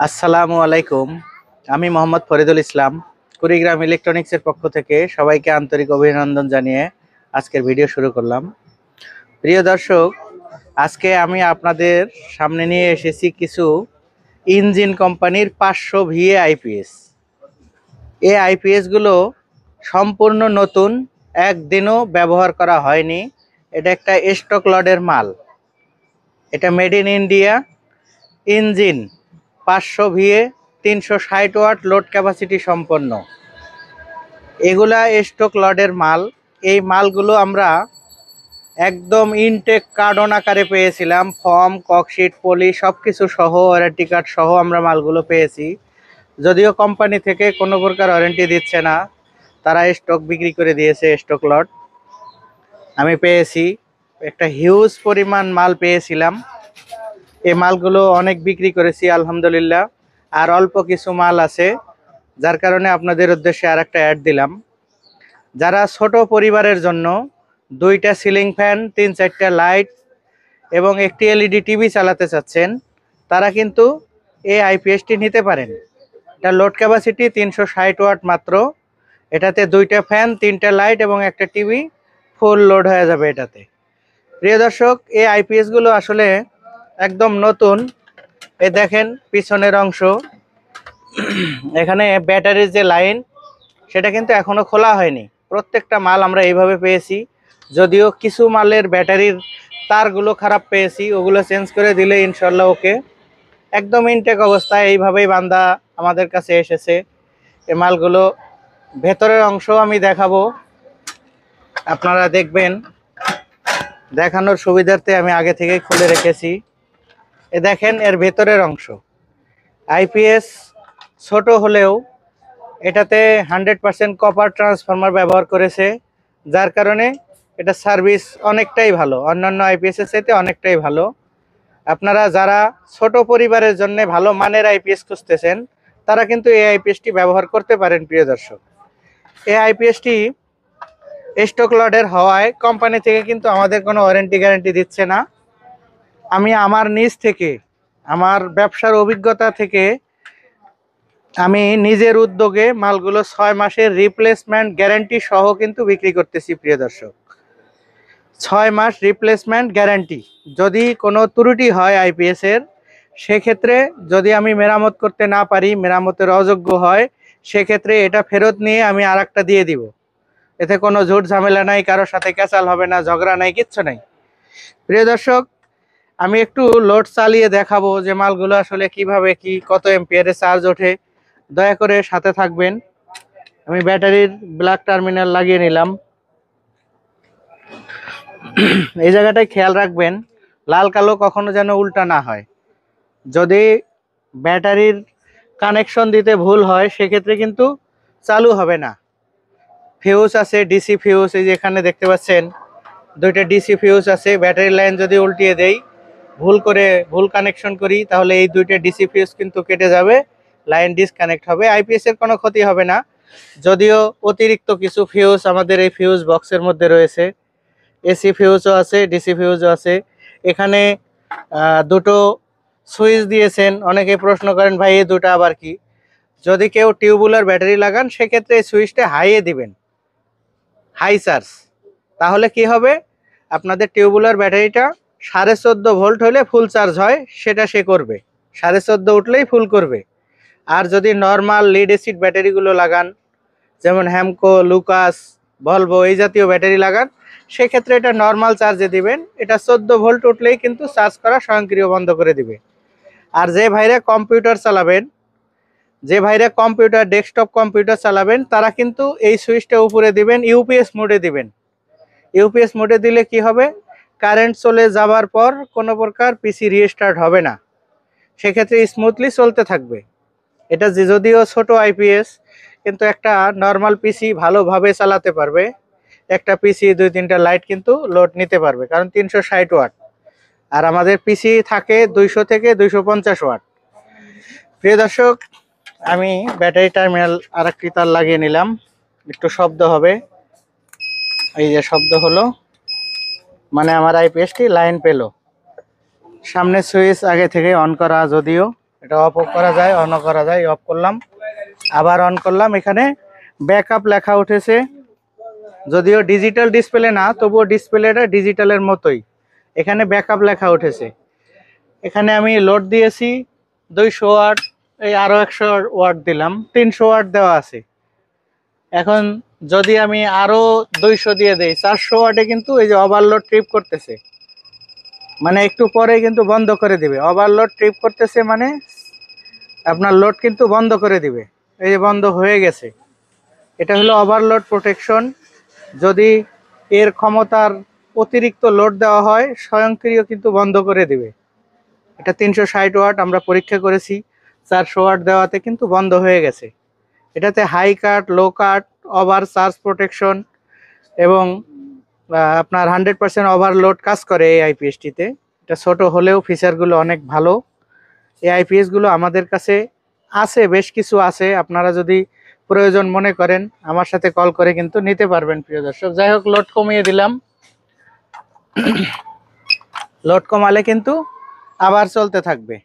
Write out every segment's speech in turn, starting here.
আসসালামু আলাইকুম। আমি মোহাম্মদ ফরিদুল ইসলাম, কুড়িগ্রাম ইলেকট্রনিক্সের পক্ষ থেকে সবাইকে আন্তরিক অভিনন্দন জানিয়ে আজকের ভিডিও শুরু করলাম। প্রিয় দর্শক, আজকে আমি আপনাদের সামনে নিয়ে এসেছি কিছু ইঞ্জিন কোম্পানির 500 VA আইপিএস। এই আইপিএসগুলো সম্পূর্ণ নতুন, একদিনও ব্যবহার করা হয়নি। এটা একটা স্টক লটের মাল। এটা made in India. Engine 500 VA, 360 watt load capacity সম্পন্ন। এগুলা স্টক লটের মাল। এই মালগুলো আমরা একদম ইনটেক কার্টন আকারে পেয়েছিলাম। ফর্ম, ককশিট, পলি সব কিছু সহ, ওয়ারেন্টি কার্ড সহ আমরা মালগুলো পেয়েছি। যদিও কোম্পানি থেকে কোনো প্রকার ওয়ারেন্টি দিচ্ছে না, তারা স্টক বিক্রি করে দিয়েছে, স্টক লট। আমি পেয়েছি একটা হিউজ পরিমাণ মাল পেয়েছিলাম। এই মালগুলো অনেক বিক্রি করেছি আলহামদুলিল্লাহ। আর অল্প কিছু মাল আছে, যার কারণে আপনাদের উদ্দেশ্যে আর একটা অ্যাড দিলাম। যারা ছোট পরিবারের জন্য 2টা সিলিং ফ্যান, 3-4টা লাইট এবং একটি এলইডি টিভি চালাতে চাচ্ছেন, তারা কিন্তু এই আইপিএসটি নিতে পারেন। এটা লোড ক্যাপাসিটি 360 ওয়াট মাত্র। এটাতে 2টা ফ্যান, 3টা লাইট এবং একটা টিভি ফুল লোড হয়ে যাবে এটাতে। প্রিয় দর্শক, এই আইপিএসগুলো আসলে একদম নতুন। এই দেখেন পিছনের অংশ, এখানে ব্যাটারির যে লাইন সেটা কিন্তু এখনো খোলা হয়নি। প্রত্যেকটা মাল আমরা এইভাবে পেয়েছি। যদিও কিছু মালের ব্যাটারির তারগুলো খারাপ পেয়েছি, ওগুলো চেঞ্জ করে দিলে ইনশাল্লাহ ওকে। একদম ইনটেক অবস্থায় এইভাবেই বান্দা আমাদের কাছে এসেছে। এই মালগুলো ভেতরের অংশ আমি দেখাবো, আপনারা দেখবেন। দেখানোর সুবিধার্থে আমি আগে থেকেই খুলে রেখেছি। এ দেখেন এর ভেতরের অংশ। আইপিএস ছোট হলেও এটাতে 100% কপার ট্রান্সফরমার ব্যবহার করেছে, যার কারণে এটা সার্ভিস অনেকটাই ভালো, অন্যান্য আইপিএসের চাইতে অনেকটাই ভালো। আপনারা যারা ছোট পরিবারের জন্য ভালো মানের আইপিএস খুঁজতেছেন, তারা কিন্তু এই আইপিএসটি ব্যবহার করতে পারেন। প্রিয় দর্শক, এই আইপিএসটি স্টক লটের হওয়ায় কোম্পানি থেকে কিন্তু আমাদের কোনো ওয়ারেন্টি গ্যারান্টি দিচ্ছে না। আমি আমার নিজ থেকে, আমার ব্যবসার অভিজ্ঞতা থেকে আমি নিজের উদ্যোগে মালগুলো 6 মাসের রিপ্লেসমেন্ট গ্যারান্টি সহ কিন্তু বিক্রি করতেছি। প্রিয় দর্শক, 6 মাস রিপ্লেসমেন্ট গ্যারান্টি। যদি কোনো ত্রুটি হয় আইপিএস এর, সেক্ষেত্রে যদি আমি মেরামত করতে না পারি, মেরামতের অযোগ্য হয়, সেক্ষেত্রে এটা ফেরত নিয়ে আমি আর একটা দিয়ে দিব। এতে কোনো ঝুট ঝামেলা নাই, কারোর সাথে ক্যাচাল হবে না, ঝগড়া নাই, কিচ্ছু নাই। প্রিয় দর্শক, আমি একটু লোড চালিয়ে দেখাবো যে মালগুলো আসলে কিভাবে কি কত এম্পিয়ারে চার্জ ওঠে। দয়া করে সাথে থাকবেন। আমি ব্যাটারির ব্ল্যাক টার্মিনাল লাগিয়ে নিলাম। এই জায়গাটায় খেয়াল রাখবেন, লাল কালো কখনো যেন উল্টা না হয়। যদি ব্যাটারির কানেকশন দিতে ভুল হয়, সেক্ষেত্রে কিন্তু চালু হবে না। ফিউজ আছে, ডিসি ফিউজ, এই যে এখানে দেখতে পাচ্ছেন 2টা ডিসি ফিউজ আছে। ব্যাটারি লাইন যদি উল্টিয়ে দেই, ভুল কানেকশন করি, তাহলে এই 2টা ডিসি ফিউজ কিন্তু কেটে যাবে, লাইন ডিসকানেক্ট হবে। আইপিএস এর কোনো ক্ষতি হবে না, যদিও অতিরিক্ত কিছু ফিউজ আমাদের এই ফিউজ বক্সের মধ্যে রয়েছে। এসি ফিউজও আছে, ডিসি ফিউজও আছে। এখানে দুটো সুইচ দিয়েছেন। অনেকে প্রশ্ন করেন, ভাই এই দুটো আবার কি? যদি কেউ টিউবুলার ব্যাটারি লাগান, সেক্ষেত্রে এই সুইচটা হাইয়ে দিবেন, হাই চার্জ। তাহলে কি হবে, আপনাদের টিউবুলার ব্যাটারিটা 14.5 ভোল্ট হলে ফুল চার্জ হয়, সেটা সে করবে। 14.5 উঠলেই ফুল করবে। আর যদি নর্মাল লিড অ্যাসিড ব্যাটারিগুলো লাগান, যেমন হ্যামকো, লুকাস, ভলভো এই জাতীয় ব্যাটারি লাগান, সেক্ষেত্রে এটা নর্মাল চার্জে দিবেন। এটা 14 ভোল্ট উঠলেই কিন্তু চার্জ করা স্বয়ংক্রিয় বন্ধ করে দিবে। আর যে ভাইরা কম্পিউটার চালাবেন, ডেস্কটপ কম্পিউটার চালাবেন, তারা কিন্তু এই সুইচটা উপরে দিবেন, ইউপিএস মোডে দিবেন। ইউপিএস মোডে দিলে কি হবে, কারেন্ট চলে যাবার পর কোনো প্রকার পিসি রিস্টার্ট হবে না, সেক্ষেত্রে স্মুথলি চলতে থাকবে। এটা যদিও ছোট আইপিএস, কিন্তু একটা নর্মাল পিসি ভালোভাবে চালাতে পারবে। একটা পিসি 2-3টা লাইট কিন্তু লোড নিতে পারবে, কারণ 360 ওয়াট। আর আমাদের পিসি থাকে 200 থেকে 250 ওয়াট। প্রিয় দর্শক, আমি ব্যাটারি টার্মিনাল আরেকটি তার লাগিয়ে নিলাম। একটু শব্দ হবে, এই যে শব্দ হলো, মানে আমার আইপিএসটি লাইন পেল। সামনে সুইচ আগে থেকে অন করা, যদিও এটা অফ করা যায়, অনও করা যায়। অফ করলাম, আবার অন করলাম। এখানে ব্যাকআপ লেখা উঠেছে, যদিও ডিজিটাল ডিসপ্লে না, তবুও ডিসপ্লেটা ডিজিটালের মতোই। এখানে ব্যাকআপ লেখা উঠেছে। এখানে আমি লোড দিয়েছি 200 ওয়াট, এই আরও 100 ওয়াট দিলাম, 300 ওয়াট দেওয়া আছে। এখন যদি আমি আরও 200 দিয়ে দেই, 400 ওয়াটে কিন্তু এই যে ওভারলোড ট্রিপ করতেছে, মানে একটু পরে কিন্তু বন্ধ করে দিবে। ওভারলোড ট্রিপ করতেছে মানে আপনার লোড কিন্তু বন্ধ করে দিবে। এই যে বন্ধ হয়ে গেছে, এটা হলো ওভারলোড প্রোটেকশন। যদি এর ক্ষমতার অতিরিক্ত লোড দেওয়া হয়, স্বয়ংক্রিয় কিন্তু বন্ধ করে দিবে। এটা 360 ওয়াট আমরা পরীক্ষা করেছি, 400 ওয়াট দেওয়াতে কিন্তু বন্ধ হয়ে গেছে। এটাতে হাই কাট, লো কাট, ওভার চার্জ প্রোটেকশন এবং আপনার 100% ওভারলোড কাজ করে এই আইপিএসটিতে। এটা ছোট হলেও ফিচারগুলো অনেক ভালো। এই আইপিএসগুলো আমাদের কাছে আছে, বেশ কিছু আছে। আপনারা যদি প্রয়োজন মনে করেন আমার সাথে কল করে কিন্তু নিতে পারবেন প্রিয় দর্শক। যাই হোক, লোড কমিয়ে দিলাম। লোড কমালে কিন্তু আবার চলতে থাকবে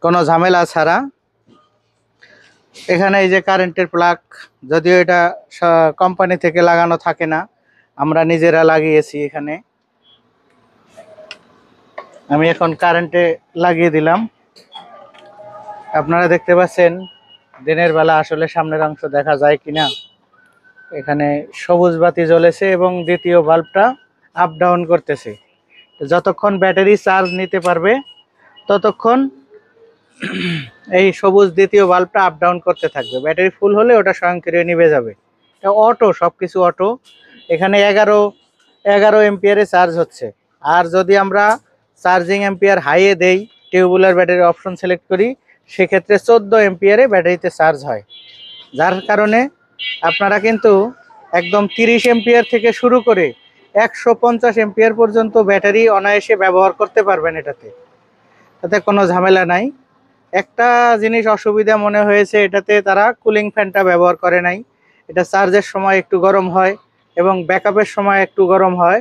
কোনো ঝামেলা ছাড়া। এখানে এই যে কারেন্টের প্লাগ, যদিও এটা কোম্পানি থেকে লাগানো থাকে না, আমরা নিজেরা লাগিয়েছি। এখানে আমি এখন কারেন্টে লাগিয়ে দিলাম। আপনারা দেখতে পাচ্ছেন দিনের বেলা আসলে সামনের অংশ দেখা যায় কিনা। এখানে সবুজ বাতি জ্বলেছে এবং দ্বিতীয় বাল্বটা আপ ডাউন করতেছে। যতক্ষণ ব্যাটারি চার্জ নিতে পারবে ততক্ষণ এই সবুজ দ্বিতীয় বাল্বটা আপ ডাউন করতে থাকবে। ব্যাটারি ফুল হলে ওটা স্বয়ংক্রিয় নিভে যাবে। এটা অটো, সব কিছু অটো। এখানে 11 এম্পিয়ারে চার্জ হচ্ছে। আর যদি আমরা চার্জিং এম্পিয়ার হাইয়ে দেই, টিউবুলার ব্যাটারি অপশন সিলেক্ট করি, সেক্ষেত্রে 14 এম্পিয়ারে ব্যাটারিতে চার্জ হয়। যার কারণে আপনারা কিন্তু একদম 30 এম্পিয়ার থেকে শুরু করে 150 এম্পিয়ার পর্যন্ত ব্যাটারি অনায়াসে ব্যবহার করতে পারবেন এটাতে। তাতে কোনো ঝামেলা নাই। একটা জিনিস অসুবিধা মনে হয়েছে, এটাতে তারা কুলিং ফ্যানটা ব্যবহার করে নাই। এটা চার্জের সময় একটু গরম হয় এবং ব্যাকআপের সময় একটু গরম হয়।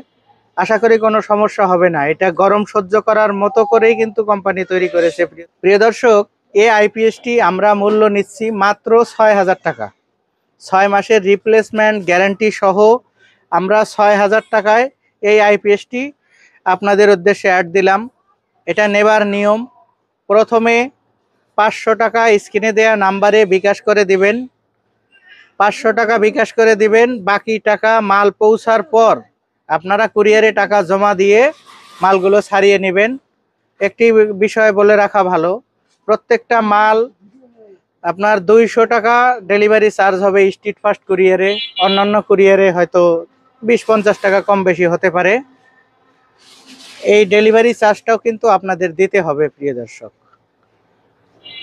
আশা করি কোনো সমস্যা হবে না। এটা গরম সহ্য করার মতো করেই কিন্তু কোম্পানি তৈরি করেছে। প্রিয় দর্শক, এই আইপিএসটি আমরা মূল্য নিচ্ছি মাত্র 6000 টাকা। 6 মাসের রিপ্লেসমেন্ট গ্যারান্টি সহ আমরা 6000 টাকায় এই আইপিএসটি আপনাদের উদ্দেশ্যে অ্যাড দিলাম। এটা নেবার নিয়ম, প্রথমে 500 টাকা স্ক্রিনে দেয়া নাম্বারে বিকাশ করে দিবেন। 500 টাকা বিকাশ করে দিবেন, বাকি টাকা মাল পৌঁছার পর আপনারা কুরিয়ারে টাকা জমা দিয়ে মালগুলো ছাড়িয়ে নেবেন। একটি বিষয় বলে রাখা ভালো, প্রত্যেকটা মাল আপনার 200 টাকা ডেলিভারি চার্জ হবে স্ট্রিট ফাস্ট কুরিয়ারে। অন্যান্য কুরিয়ারে হয়তো 20-50 টাকা কম বেশি হতে পারে। এই ডেলিভারি চার্জটাও কিন্তু আপনাদের দিতে হবে প্রিয় দর্শক।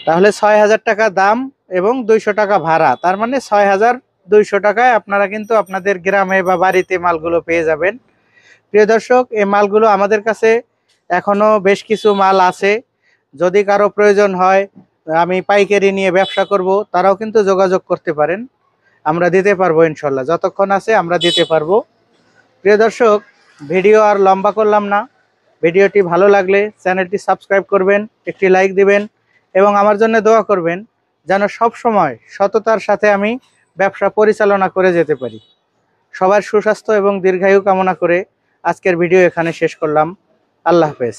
তাহলে 6000 টাকা দাম এবং 200 টাকা ভাড়া, তার মানে 6200 টাকায় আপনারা কিন্তু আপনাদের গ্রামে বা বাড়িতে মালগুলো পেয়ে যাবেন। প্রিয় দর্শক, এই মালগুলো আমাদের কাছে এখনো বেশ কিছু মাল আছে। যদি কারো প্রয়োজন হয়, আমি পাইকারি নিয়ে ব্যবসা করব, তারাও কিন্তু যোগাযোগ করতে পারেন। আমরা দিতে পারবো ইনশাল্লাহ, যতক্ষণ আছে আমরা দিতে পারবো। প্রিয় দর্শক, ভিডিও আর লম্বা করলাম না। ভিডিওটি ভালো লাগলে চ্যানেলটি সাবস্ক্রাইব করবেন, একটি লাইক দিবেন এবং আমার জন্য দোয়া করবেন যেন সব সময় সততার সাথে আমি ব্যবসা পরিচালনা করে যেতে পারি। সবার সুস্বাস্থ্য এবং দীর্ঘায়ু কামনা করে আজকের ভিডিও এখানে শেষ করলাম। আল্লাহ হাফেজ।